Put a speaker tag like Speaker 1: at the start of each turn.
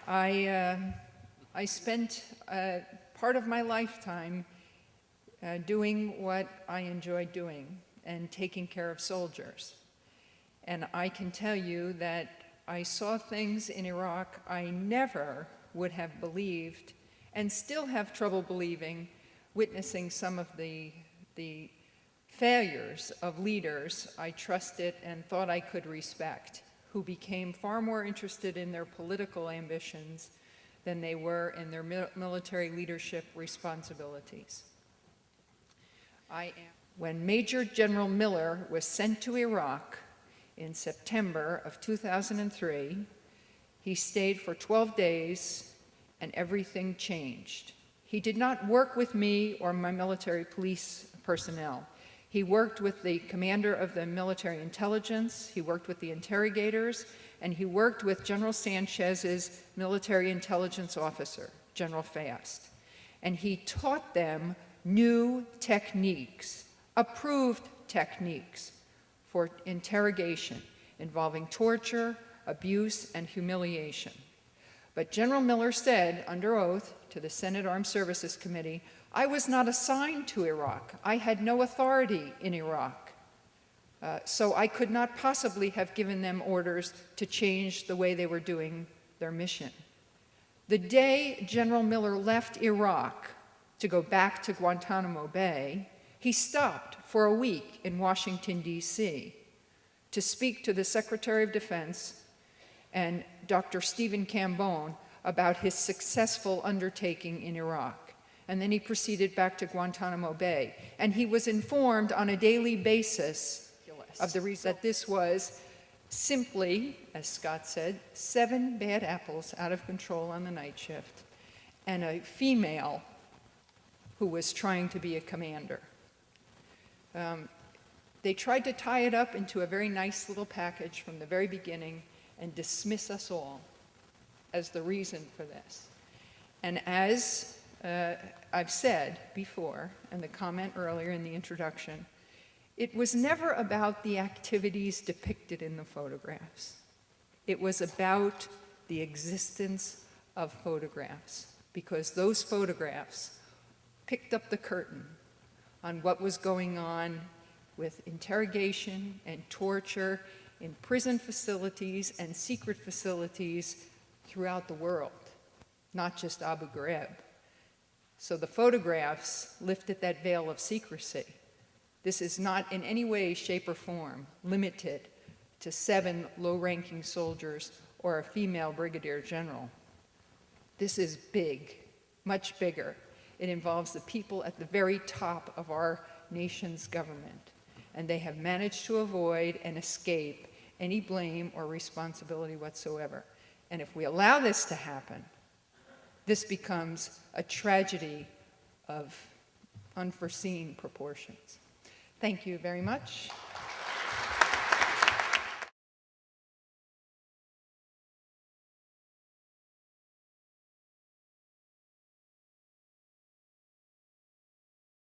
Speaker 1: I spent part of my lifetime doing what I enjoyed doing and taking care of soldiers. And I can tell you that I saw things in Iraq I never would have believed, and still have trouble believing, witnessing some of the failures of leaders I trusted and thought I could respect, who became far more interested in their political ambitions than they were in their military leadership responsibilities. When Major General Miller was sent to Iraq in September of 2003, he stayed for 12 days and everything changed. He did not work with me or my military police personnel. He worked with the commander of the military intelligence, he worked with the interrogators, and he worked with General Sanchez's military intelligence officer, General Fast. And he taught them new techniques, approved techniques for interrogation involving torture, abuse, and humiliation. But General Miller said under oath to the Senate Armed Services Committee, "I was not assigned to Iraq. I had no authority in Iraq. So I could not possibly have given them orders to change the way they were doing their mission." The day General Miller left Iraq to go back to Guantanamo Bay, he stopped for a week in Washington, D.C. to speak to the Secretary of Defense and Dr. Stephen Cambone about his successful undertaking in Iraq. And then he proceeded back to Guantanamo Bay. And he was informed on a daily basis of the reason that this was simply, as Scott said, 7 bad apples out of control on the night shift, and a female who was trying to be a commander. They tried to tie it up into a very nice little package from the very beginning and dismiss us all as the reason for this. And as I've said before, and the comment earlier in the introduction, it was never about the activities depicted in the photographs. It was about the existence of photographs, because those photographs picked up the curtain on what was going on with interrogation and torture in prison facilities and secret facilities throughout the world, not just Abu Ghraib. So the photographs lifted that veil of secrecy. This is not in any way, shape, or form limited to 7 low-ranking soldiers or a female brigadier general. This is big, much bigger. It involves the people at the very top of our nation's government, and they have managed to avoid and escape any blame or responsibility whatsoever. And if we allow this to happen, this becomes a tragedy of unforeseen proportions. Thank you very much.